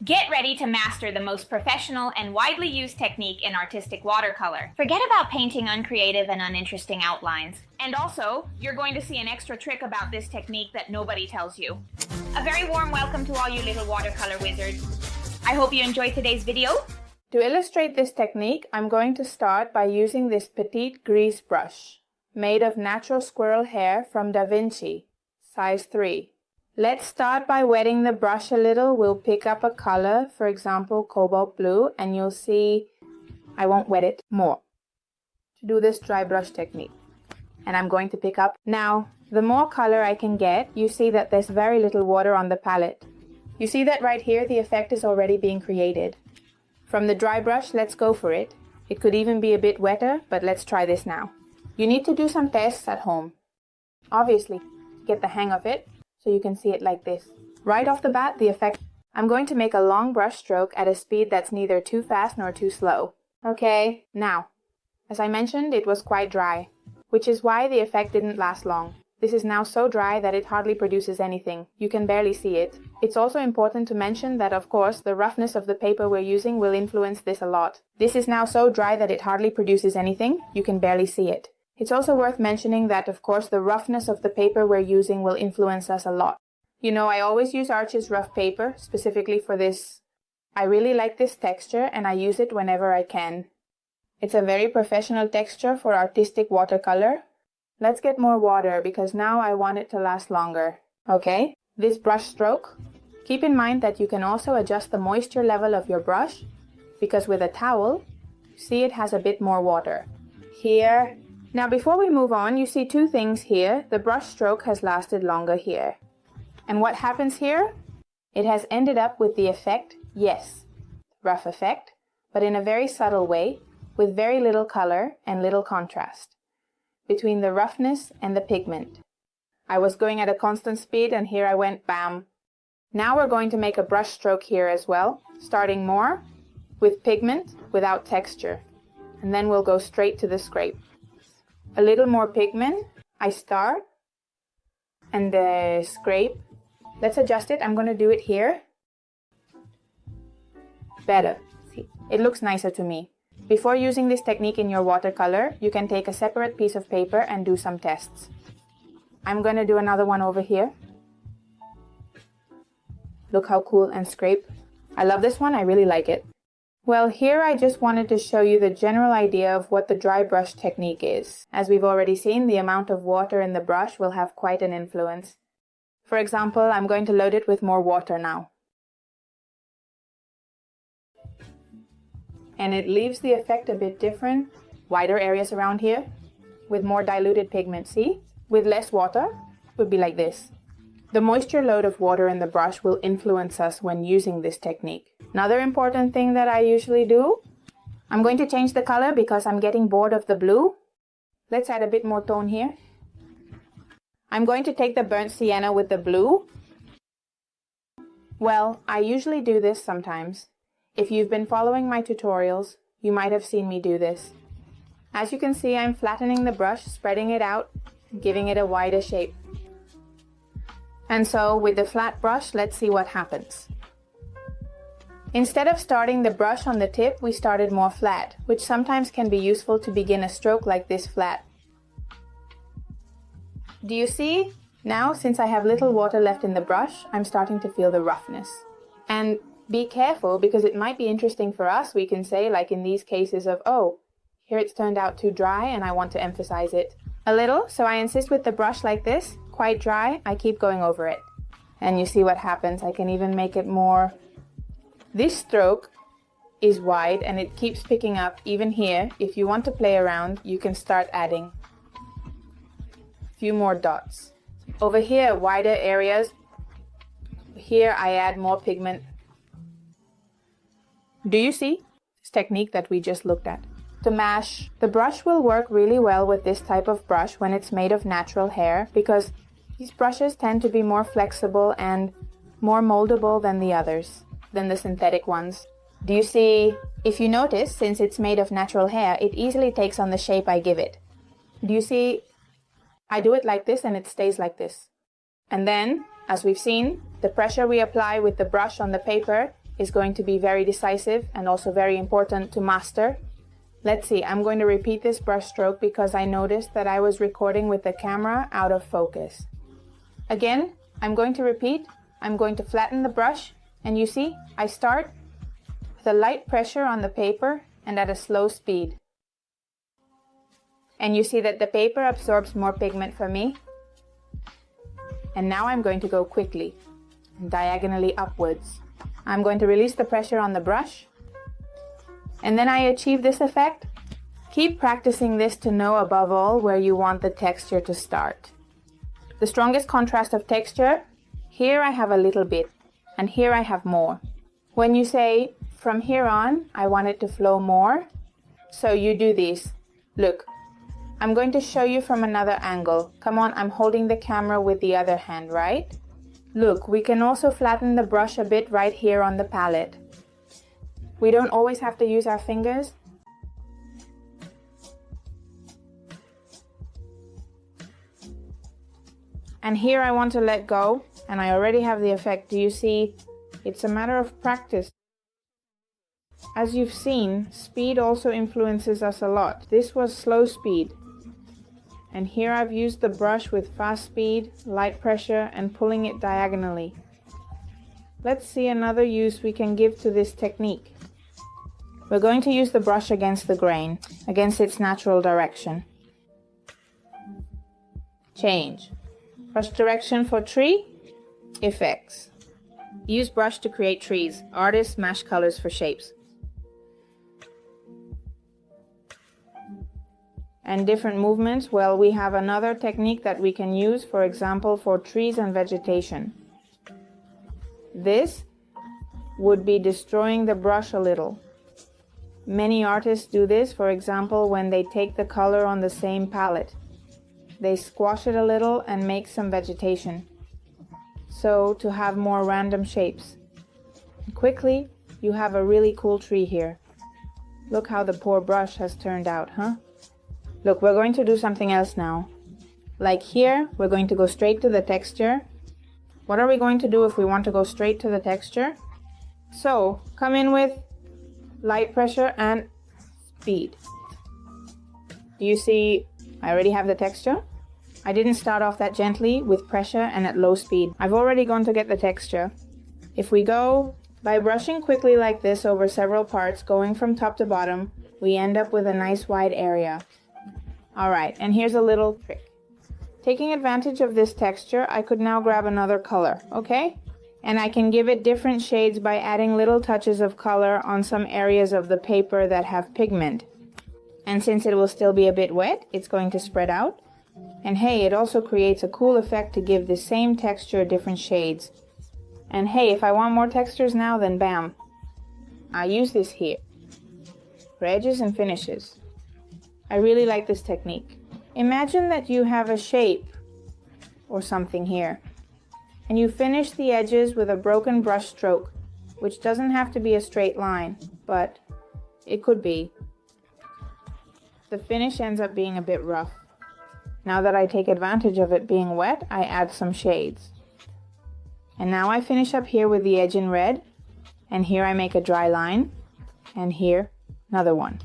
Get ready to master the most professional and widely used technique in artistic watercolor. Forget about painting uncreative and uninteresting outlines. And also, you're going to see an extra trick about this technique that nobody tells you. A very warm welcome to all you little watercolor wizards. I hope you enjoyed today's video. To illustrate this technique, I'm going to start by using this petite grease brush, made of natural squirrel hair from Da Vinci, size 3. Let's start by wetting the brush a little. We'll pick up a color, for example, cobalt blue, and you'll see I won't wet it more to do this dry brush technique. And I'm going to pick up. Now, the more color I can get, you see that there's very little water on the palette. You see that right here, the effect is already being created. From the dry brush, let's go for it. It could even be a bit wetter, but let's try this now. You need to do some tests at home. Obviously, get the hang of it. So you can see it like this. Right off the bat, the effect. I'm going to make a long brush stroke at a speed that's neither too fast nor too slow. Okay, now, as I mentioned, it was quite dry, which is why the effect didn't last long. This is now so dry that it hardly produces anything. You can barely see it. It's also important to mention that, of course, the roughness of the paper we're using will influence this a lot. This is now so dry that it hardly produces anything. You can barely see it. It's also worth mentioning that, of course, the roughness of the paper we're using will influence us a lot. You know, I always use Arches rough paper, specifically for this. I really like this texture and I use it whenever I can. It's a very professional texture for artistic watercolor. Let's get more water because now I want it to last longer. Okay, this brush stroke. Keep in mind that you can also adjust the moisture level of your brush because with a towel, see it has a bit more water. Here. Now before we move on, you see two things here. The brush stroke has lasted longer here. And what happens here? It has ended up with the effect, yes, rough effect, but in a very subtle way, with very little color and little contrast between the roughness and the pigment. I was going at a constant speed and here I went bam. Now we're going to make a brush stroke here as well, starting more with pigment without texture. And then we'll go straight to the scrape. A little more pigment, I start, and the scrape. Let's adjust it. I'm going to do it here. Better. See, it looks nicer to me. Before using this technique in your watercolor, you can take a separate piece of paper and do some tests. I'm going to do another one over here. Look how cool and scrape. I love this one. I really like it. Well, here I just wanted to show you the general idea of what the dry brush technique is. As we've already seen, the amount of water in the brush will have quite an influence. For example, I'm going to load it with more water now. And it leaves the effect a bit different. Wider areas around here with more diluted pigment, see? With less water, it would be like this. The moisture load of water in the brush will influence us when using this technique. Another important thing that I usually do, I'm going to change the color because I'm getting bored of the blue. Let's add a bit more tone here. I'm going to take the burnt sienna with the blue. Well, I usually do this sometimes. If you've been following my tutorials, you might have seen me do this. As you can see, I'm flattening the brush, spreading it out, giving it a wider shape. And so with the flat brush, let's see what happens. Instead of starting the brush on the tip, we started more flat, which sometimes can be useful to begin a stroke like this flat. Do you see? Now, since I have little water left in the brush, I'm starting to feel the roughness. And be careful because it might be interesting for us. We can say, like in these cases of, oh, here it's turned out too dry and I want to emphasize it a little. So I insist with the brush like this. Quite dry, I keep going over it. And you see what happens. I can even make it more. This stroke is wide and it keeps picking up even here. If you want to play around, you can start adding a few more dots. Over here, wider areas. Here I add more pigment. Do you see this technique that we just looked at? To mash, the brush will work really well with this type of brush when it's made of natural hair because these brushes tend to be more flexible and more moldable than the others, than the synthetic ones. Do you see? If you notice, since it's made of natural hair, it easily takes on the shape I give it. Do you see? I do it like this and it stays like this. And then, as we've seen, the pressure we apply with the brush on the paper is going to be very decisive and also very important to master. Let's see, I'm going to repeat this brush stroke because I noticed that I was recording with the camera out of focus. Again, I'm going to repeat. I'm going to flatten the brush, and you see, I start with a light pressure on the paper and at a slow speed. And you see that the paper absorbs more pigment for me. And now I'm going to go quickly, diagonally upwards. I'm going to release the pressure on the brush. And then I achieve this effect. Keep practicing this to know above all where you want the texture to start. The strongest contrast of texture, here I have a little bit, and here I have more. When you say, from here on, I want it to flow more, so you do this. Look, I'm going to show you from another angle. Come on, I'm holding the camera with the other hand, right? Look, we can also flatten the brush a bit right here on the palette. We don't always have to use our fingers. And here I want to let go, and I already have the effect. Do you see? It's a matter of practice. As you've seen, speed also influences us a lot. This was slow speed. And here I've used the brush with fast speed, light pressure, and pulling it diagonally. Let's see another use we can give to this technique. We're going to use the brush against the grain, against its natural direction. Change. Brush direction for tree. Effects. Use brush to create trees. Artists mash colors for shapes. And different movements, well, we have another technique that we can use, for example, for trees and vegetation. This would be destroying the brush a little. Many artists do this, for example, when they take the color on the same palette. They squash it a little and make some vegetation. So, to have more random shapes. Quickly, you have a really cool tree here. Look how the poor brush has turned out, huh? Look, we're going to do something else now. Like here, we're going to go straight to the texture. What are we going to do if we want to go straight to the texture? So, come in with light pressure and speed. Do you see I already have the texture? I didn't start off that gently with pressure and at low speed. I've already gone to get the texture. If we go by brushing quickly like this over several parts, going from top to bottom, we end up with a nice wide area. Alright, and here's a little trick. Taking advantage of this texture, I could now grab another color, okay? And I can give it different shades by adding little touches of color on some areas of the paper that have pigment. And since it will still be a bit wet, it's going to spread out. And hey, it also creates a cool effect to give the same texture different shades. And hey, if I want more textures now, then bam. I use this here. For edges and finishes. I really like this technique. Imagine that you have a shape or something here, and you finish the edges with a broken brush stroke, which doesn't have to be a straight line, but it could be. The finish ends up being a bit rough. Now that I take advantage of it being wet, I add some shades. And now I finish up here with the edge in red, and here I make a dry line, and here another one.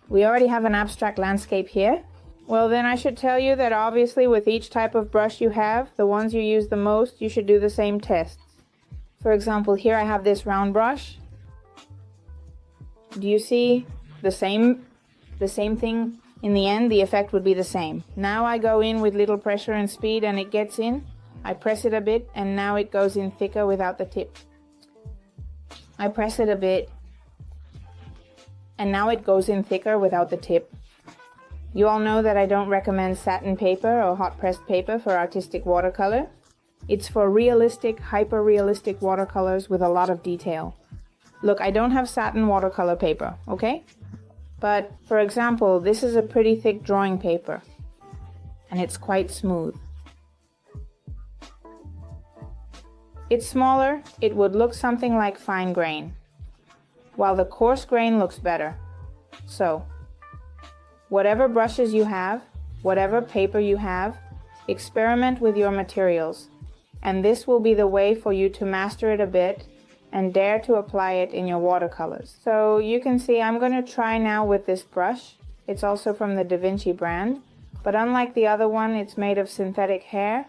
We already have an abstract landscape here. Well, then I should tell you that obviously with each type of brush you have, the ones you use the most, you should do the same tests. For example, here I have this round brush. Do you see the same thing? In the end, the effect would be the same. Now I go in with little pressure and speed and it gets in. I press it a bit and now it goes in thicker without the tip. I press it a bit and now it goes in thicker without the tip. You all know that I don't recommend satin paper or hot pressed paper for artistic watercolor. It's for realistic, hyper-realistic watercolors with a lot of detail. Look, I don't have satin watercolor paper, okay? But, for example, this is a pretty thick drawing paper, and it's quite smooth. It's smaller, it would look something like fine grain, while the coarse grain looks better. So, whatever brushes you have, whatever paper you have, experiment with your materials. and this will be the way for you to master it a bit and dare to apply it in your watercolors. So you can see I'm going to try now with this brush. It's also from the Da Vinci brand, but unlike the other one, it's made of synthetic hair.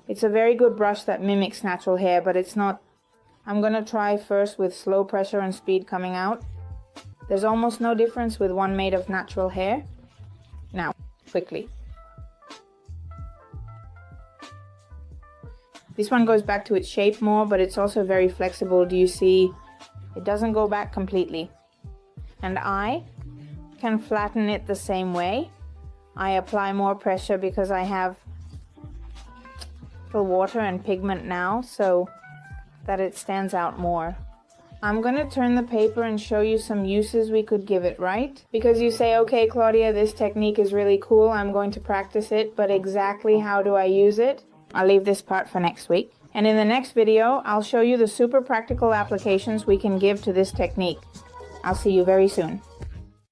It's a very good brush that mimics natural hair, but it's not. I'm going to try first with slow pressure and speed coming out. There's almost no difference with one made of natural hair. Now, quickly. This one goes back to its shape more, but it's also very flexible. Do you see? It doesn't go back completely. And I can flatten it the same way. I apply more pressure because I have the water and pigment now, so that it stands out more. I'm going to turn the paper and show you some uses we could give it, right? Because you say, okay, Claudia, this technique is really cool. I'm going to practice it, but exactly how do I use it? I'll leave this part for next week. And in the next video, I'll show you the super practical applications we can give to this technique. I'll see you very soon.